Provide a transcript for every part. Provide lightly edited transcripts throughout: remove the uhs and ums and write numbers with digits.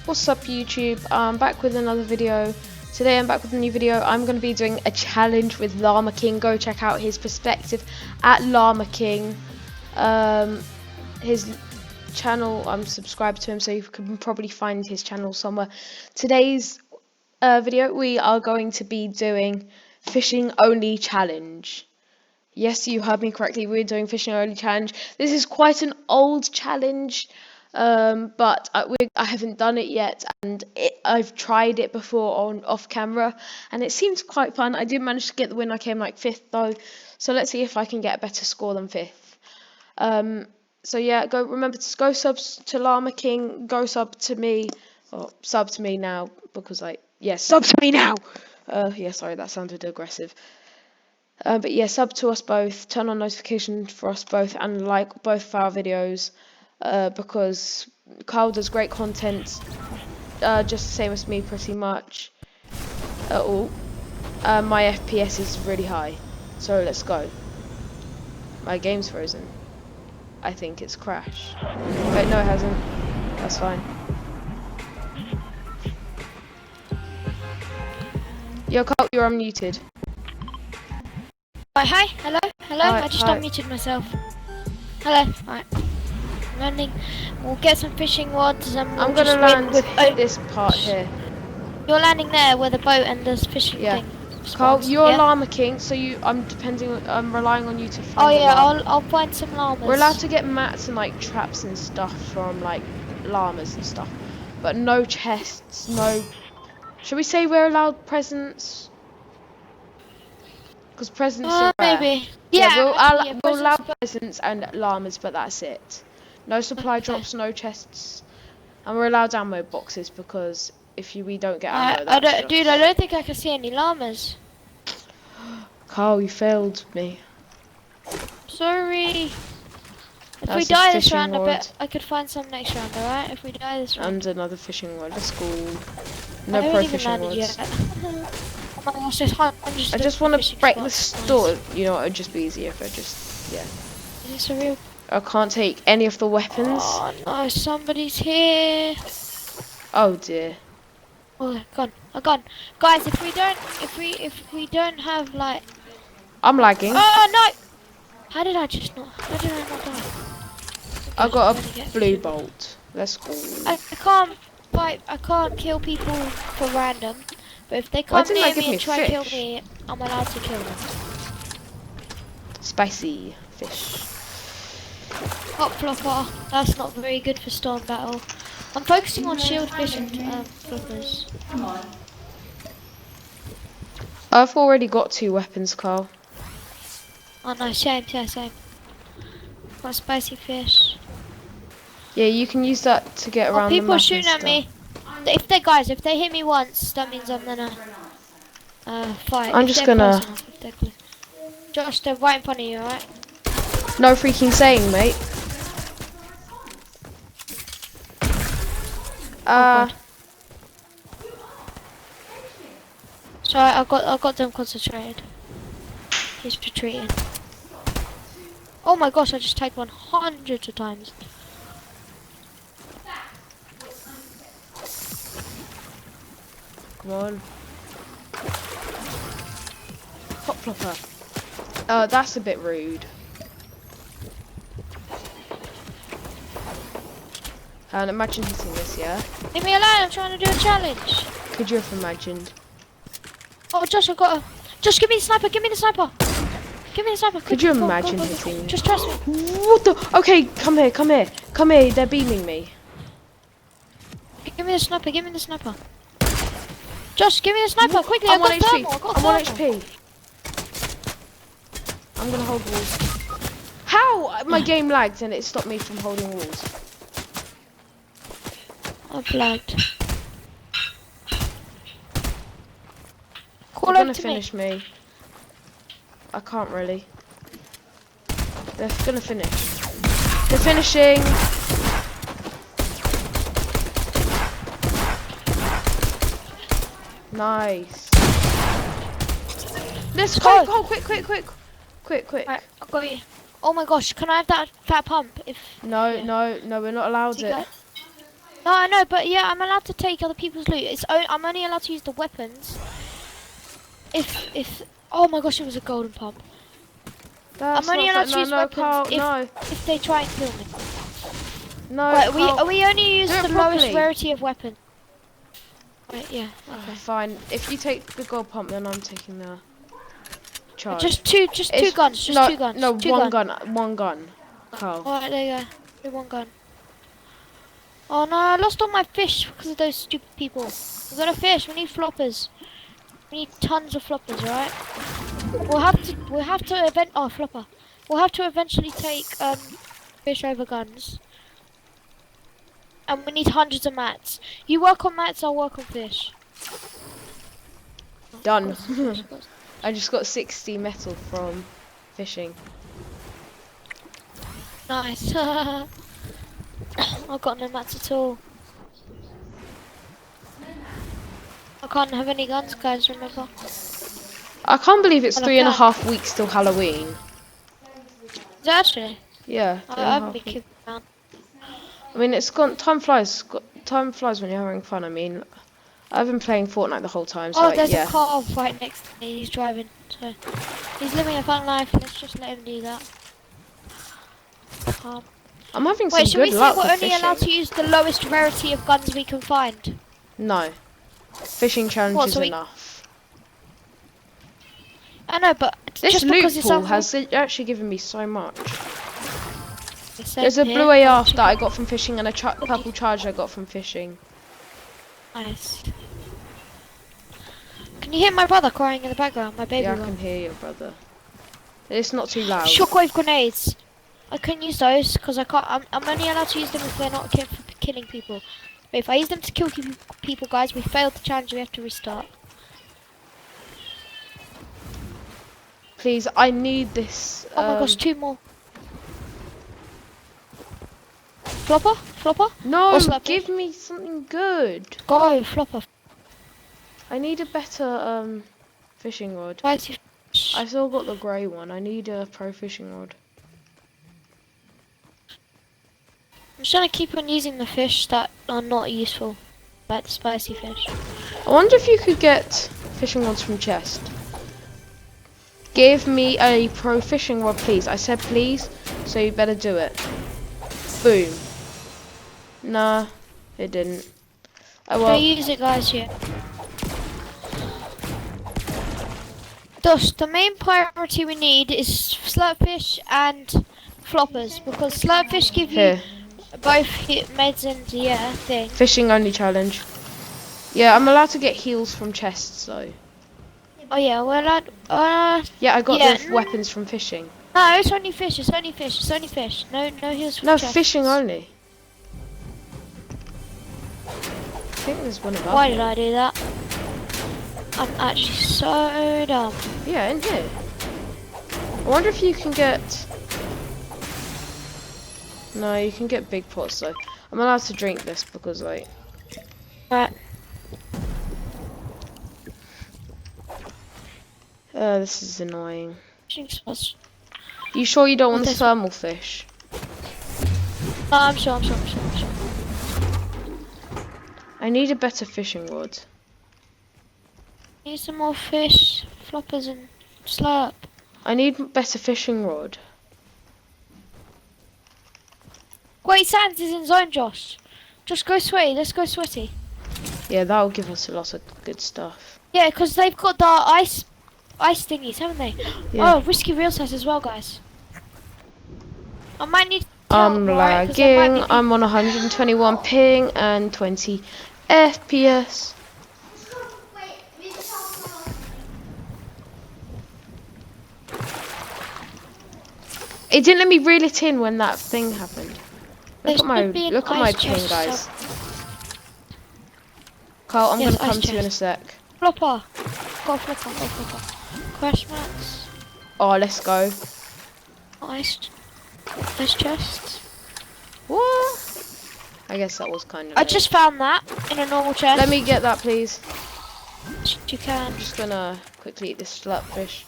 What's up YouTube? I'm back with another video. Today I'm back with a new video. I'm going to be doing a challenge with Llama King. Go check out his perspective at Llama King. His channel, I'm subscribed to him, so you can probably find his channel somewhere. Today's video we are going to be doing fishing only challenge. Yes, you heard me correctly. We're doing fishing only challenge. This is quite an old challenge, but I haven't done it yet, and I've tried it before on off camera, and it seems quite fun. I did manage to get the win. I came like 5th though, so let's see if I can get a better score than 5th. So yeah, remember to go subs to Llama King. Go sub to me, or sub to me now because sub to me now. Yeah, sorry, that sounded aggressive. But yeah, sub to us both, turn on notifications for us both, and like both of our videos, because Kyle does great content, just the same as me pretty much. My FPS is really high, so let's go. My game's frozen. I think it's crashed. Wait, no it hasn't. That's fine. Yo Kyle, you're unmuted. Hi, hello. Hi, I just hi. unmuted myself. Hello. Right. Landing. We'll get some fishing rods and we'll I'm gonna land with this part here. You're landing there where the boat and there's fishing thing. Carl, you're a Llama King, so I'm relying on you to find I'll find some llamas. We're allowed to get mats and like traps and stuff from like llamas and stuff, but no chests, no. Should we say we're allowed presents? Because presents are rare. Maybe. We'll allow presents and llamas, but that's it. No supply drops, no chests, and we're allowed ammo boxes because we don't get ammo. I don't think I can see any llamas. Carl, you failed me. Sorry. If we die this round, I bet I could find some next round, alright? If we die this round. And another fishing rod, let's go. No pro fishing rods. Oh my gosh, there's hundreds. I just want to break the store. You know, it would just be easier if I just, yeah. Is this a real? I can't take any of the weapons. Oh no, somebody's here. Oh dear. Oh, gone. Guys, if we don't have like. I'm lagging. Oh no! How did I not die? I got a blue bolt. Let's go. I can't fight. I can't kill people for random. But if they come near me and try to kill me, I'm allowed to kill them. Spicy fish. Hot flopper. That's not very good for storm battle. I'm focusing on shield fish and floppers. I've already got 2 weapons, Carl. Oh no, same. Got spicy fish. Yeah, you can use that to get around the map. People shooting at me. If they hit me once, that means I'm gonna fight. I'm just gonna. Josh, they're right in front of you, alright? No freaking saying, mate. Sorry, I got them concentrated. He's retreating. Oh my gosh, I just tagged one hundreds of times. Come on. Hot flopper. Oh, that's a bit rude. And imagine hitting this, yeah? Leave me alone, I'm trying to do a challenge. Could you have imagined? Oh, Josh, Josh, give me the sniper, Give me the sniper. Could you imagine hitting? Just trust me. What the? Okay, come here. They're beaming me. Give me the sniper. Josh, give me the sniper, quickly. I'm on HP. I'm on HP. I'm gonna hold walls. How? My game lagged and it stopped me from holding walls. I've lagged. They're gonna finish me. I can't really. They're gonna finish. They're finishing. Nice. Let's go. Go quick. Right, I've got you. Oh my gosh, can I have that fat pump? No, we're not allowed it. No, I know, but yeah, I'm allowed to take other people's loot. I'm only allowed to use the weapons if. Oh my gosh, it was a golden pump. That's I'm only not allowed fair. to use No, weapons Carl, no. if they try and kill me. No, Right, Carl. we only use do it the lowest properly. rarity of weapon. Right, yeah, okay. Fine. If you take the gold pump, then I'm taking the charge. Just two guns, just two guns. No, two one guns. gun. One gun. Carl. Alright, there you go. Do one gun. Oh no, I lost all my fish because of those stupid people. We got a fish, we need floppers. We need tons of floppers, right? We'll have to flopper. We'll have to eventually take fish over guns. And we need hundreds of mats. You work on mats, I'll work on fish. Done. I just got 60 metal from fishing. Nice. I've got no mats at all. I can't have any guns, guys, remember? I can't believe it's And I 3.5 weeks till Halloween. Is it actually? Yeah. I haven't been keeping around. I mean, it's gone. Time flies. Time flies when you're having fun. I mean, I've been playing Fortnite the whole time. So Oh, like, there's yeah. a car right next to me. He's driving. So he's living a fun life. Let's just let him do that. I'm having some Wait, should we good say luck we're with only fishing. allowed to use the lowest rarity of guns we can find? No. Fishing challenge What, is so we- enough. I know, but This just loot because it's pool has actually given me so much. It's There's a here. blue AR that I got from fishing and a purple charge I got from fishing. Nice. Can you hear my brother crying in the background? My baby Yeah, I one. can hear you, brother. It's not too loud. Shockwave grenades. I couldn't use those because I can't. I'm only allowed to use them if they're not killing people. But if I use them to kill people, guys, we failed the challenge. We have to restart. Please, I need this. Oh my gosh, two more. Flopper? Flopper? No, What's that, give me something good. Go, flopper. I need a better fishing rod. Where's your I still got the grey one. I need a pro fishing rod. I'm just gonna keep on using the fish that are not useful. Like the spicy fish. I wonder if you could get fishing rods from chest. Give me a pro fishing rod, please. I said please, so you better do it. Boom. Nah, it didn't. Oh Can I well. use it, guys? Yeah. Thus, the main priority we need is slurpfish and floppers because slurpfish give you Here, both meds and thing. fishing only challenge. Yeah, I'm allowed to get heals from chests though. Oh yeah, we're allowed. Yeah, I got Yeah. the weapons from fishing. No, it's only fish. It's only fish. It's only fish. No heals from No, chests. fishing only. I think there's one above. Why me. did I do that? I'm actually so dumb. Yeah, in here. I wonder if you can get... No, you can get big pots though. I'm allowed to drink this because like... Right. This is annoying. Fishing spots. You sure you don't want the This- thermal fish? No, I'm sure. I need a better fishing rod. Need some more fish, floppers, and slurp. I need better fishing rod. Great Sands is in zone, Josh. Just go sweaty. Let's go sweaty. Yeah, that'll give us a lot of good stuff. Yeah, because they've got the ice thingies, haven't they? Yeah. Oh, risky real size as well, guys. I might need. I'm right, 'cause there might lagging. be I'm on 121 ping and 20 FPS. It didn't let me reel it in when that thing happened. There Look at my should be an look at my ice ping, chest guys. Carl, I'm Yes, gonna ice come to you in a chest. sec. Flopper. Go flopper. Crash mats. Oh, let's go. Ice chests. What? I guess that was kind of. I just found that in a normal chest. Let me get that, please. You can. I'm just gonna quickly eat this slurp fish.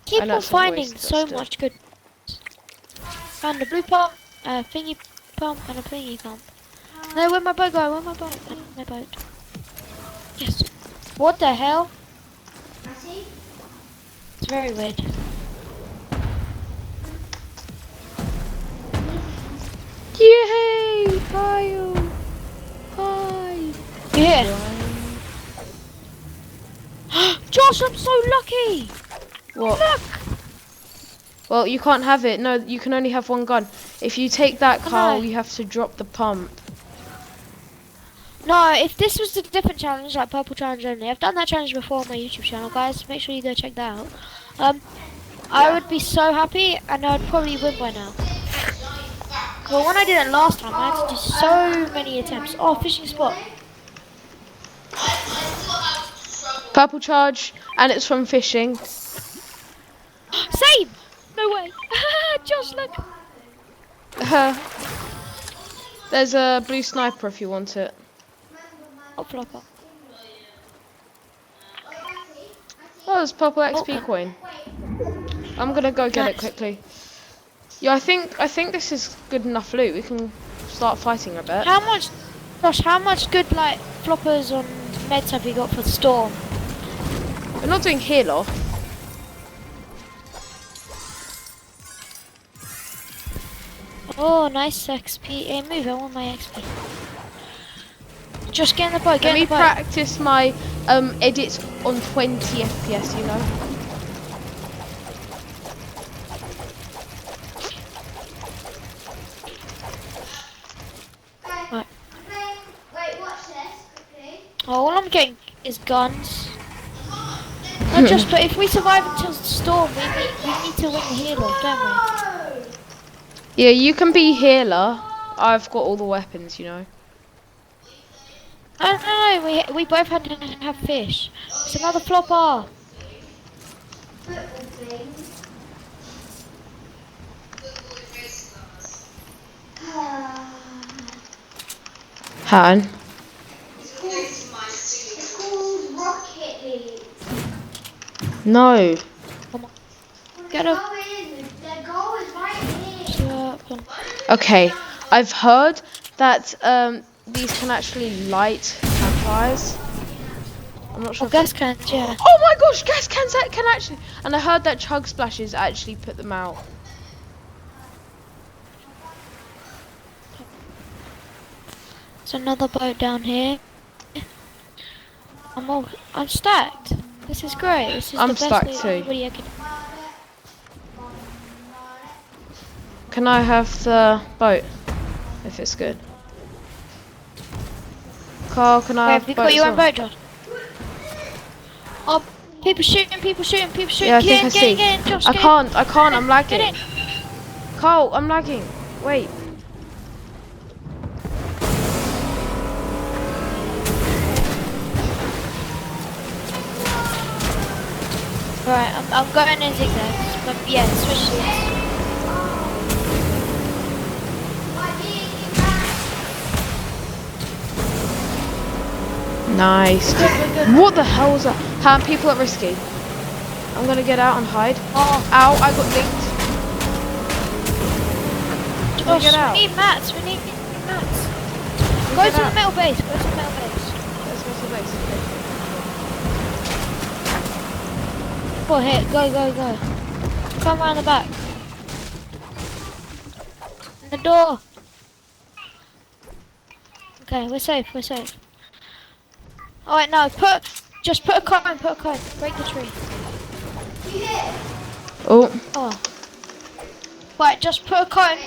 Keep I know on it's a finding waste, so but still. much good. Found a blue pump, a thingy pump, and a thingy pump. No, where'd my boat go? Where'd my boat? My boat. Yes. What the hell? It's very weird. Yay! Kyle! Hi! Yeah. Josh, I'm so lucky! What? Look! Well, you can't have it. No, you can only have one gun. If you take that, I Carl, know. you have to drop the pump. No, if this was a different challenge, like Purple Challenge only, I've done that challenge before on my YouTube channel, guys. Make sure you go check that out. I would be so happy, and I'd probably win by now. Well, when I did it last time, I had to do so many attempts. Oh, fishing spot. Purple charge, and it's from fishing. Same! No way. Josh, look. There's a blue sniper if you want it. Oh, flopper. Oh, there's purple XP Okay. coin. I'm gonna go get it Nice. quickly. Yeah, I think this is good enough loot. We can start fighting a bit. How much, Josh, how much good, like, floppers on meds have you got for the storm? We're not doing heal off. Oh, nice XP. Hey, move, I want my XP. Just get in the boat, Let get in me the boat. practice my edits on 20 FPS, you know. Right. Wait, watch this quickly. Oh, all I'm getting is guns. Not just, but if we survive until the storm, we need to win the heal off, don't we? Yeah, you can be healer. I've got all the weapons, you know. I don't know, we both had to have fish. It's another flopper. Football thing. Han. It's called Rocket League. No. Get The up. goal is right here. Okay, I've heard that these can actually light campfires. I'm not sure. Oh, gas cans, yeah. Oh my gosh, gas cans that can actually. And I heard that chug splashes actually put them out. There's another boat down here. I'm stacked. This is great. This is I'm the best stacked loot too. anybody I could. Can I have the boat? If it's good. Carl, can I Wait, have have you boat got as your own well? boat, Josh? Oh, people shooting, people shooting, people shooting. Yeah, I think I get see. in, get in, Josh, I get can't, I'm in. lagging. Get in. Carl, I'm lagging. Wait. Right, I'm going in zigzags, but yeah, switch lanes. Nice. Good, good. What the hell was that? Han, people are risky. I'm gonna get out and hide. Oh, Ow, I got linked. Josh, get out. we need mats, we need mats. Go get to out. the metal base, go to the metal base. Let's go to the base. Okay. Go ahead, go. Come around the back. In the door. Okay, we're safe, we're safe. Alright, now just put a cone, break the tree. Oh, Oh. Right, just put a cone.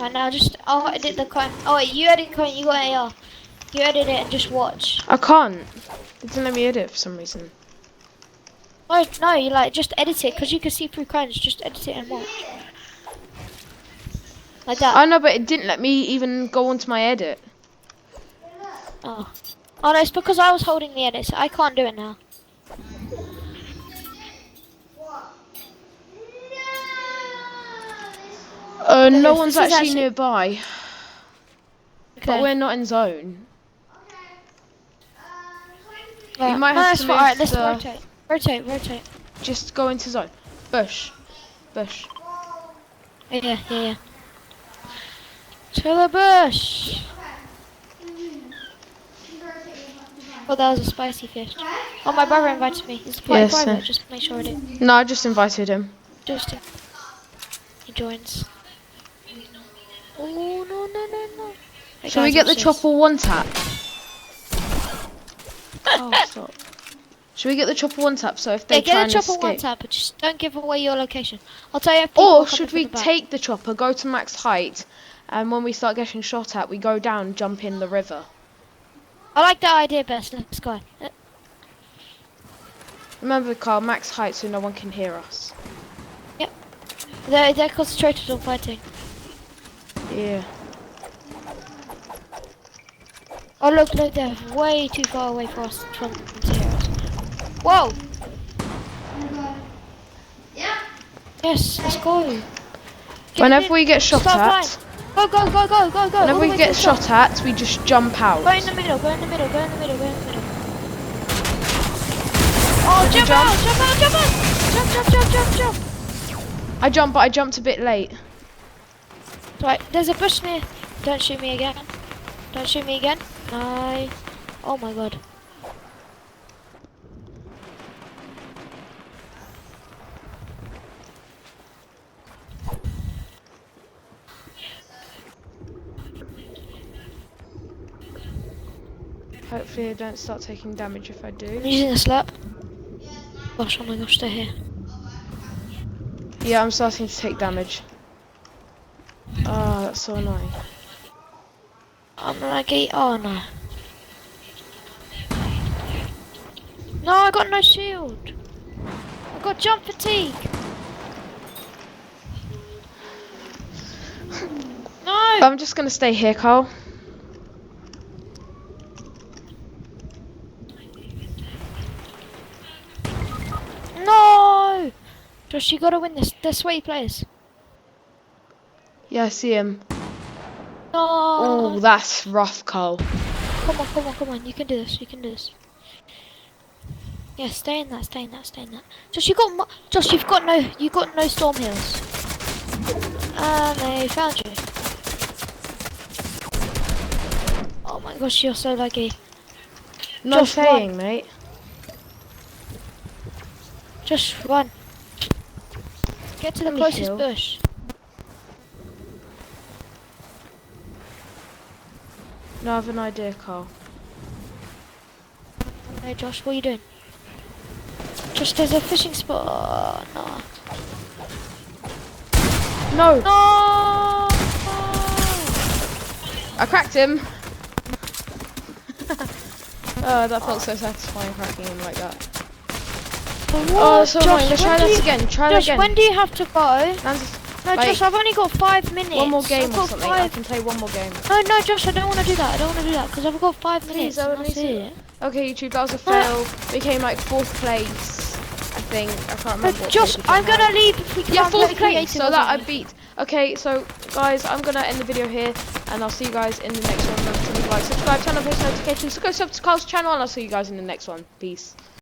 Right, now I'll edit the cone. Oh wait, you edit cone, you got AR. You edit it and just watch. I can't. It didn't let me edit for some reason. No, you like, just edit it, because you can see through cones, just edit it and watch. Like that. I know, but it didn't let me even go onto my edit. Oh. Oh no, it's because I was holding the edit, so I can't do it now. No This one's is actually nearby, but Okay. we're not in zone. Right. You might No, have it's to fine. move Alright, let's the- rotate. Just go into zone. Bush. Yeah. To the bush. Oh, that was a spicy fish. Oh, my brother invited me. It's quite Yes, private. sir. Just make sure I do. No, I just invited him. Just he joins. Oh no no no no! Hey, Shall we guys, get the watch this. chopper one tap? Oh, stop. Should we get the chopper one tap so if they Yeah, try get and the chopper one escape? tap, but just don't give away your location. I'll tell you if people Or are coming should from we the back. take the chopper, go to max height, and when we start getting shot at, we go down, jump in the river? I like that idea best. Let's go. Remember, Carl, max height so no one can hear us. They're concentrated on fighting. Yeah. Oh look, they're way too far away for us from to hear us. Whoa! Yeah. Yes, let's go. Get Whenever in. we get shot Start at, flying. Go go go go go go. whenever all the we way get to the top. shot at, we just jump out. Go in the middle. Go in the middle. Go in the middle. Go in the middle. Oh, Did you jump out! Jump out! Jump out! Jump! Jump! Jump! Jump! Jump! I jumped, but I jumped a bit late. Right, there's a bush near. Don't shoot me again. Don't shoot me again. No. Oh my god. Hopefully I don't start taking damage if I I'm do. using a slurp. Gosh, oh my gosh, they're here. Yeah, I'm starting to take damage. Oh, that's so annoying. I'm laggy. Oh no. No, I got no shield. I got jump fatigue. No. I'm just gonna stay here, Carl. No. Josh, you gotta win this. They're sweaty players. Yeah, I see him. No. Oh, that's rough, Carl. Come on, come on, come on. You can do this. You can do this. Yeah, stay in that. Stay in that. Stay in that. Josh, Josh, you got no storm heals. And they found you. Oh my gosh, you're so laggy. No Just saying, mate. Just run. Get to the Let me closest heal. bush. No, I have an idea, Carl. Hey Josh, what are you doing? Josh, there's a fishing spot. No. No! No! I cracked him! Oh, that felt so satisfying, cracking him like that. Oh, so annoying. Let's try this again. Try that Josh, again. when do you have to go? Nan's- No, like, Josh, I've only got 5 minutes. one more game I've or got something. I 5. can play one more game. No, no, Josh, I don't want to do that. I don't want to do that because I've got 5 minutes. Please, I And would that's need to- it. Okay, YouTube, that was a fail. We came like 4th place, I think. I can't remember. But what Josh, place we I'm came gonna out. leave if we can't Yeah, play 4th place. creative So or that I something. beat. Okay, so guys, I'm gonna end the video here, and I'll see you guys in the next one. Remember to leave a like, subscribe, turn on post notifications, go sub to Carl's channel, and I'll see you guys in the next one. Peace.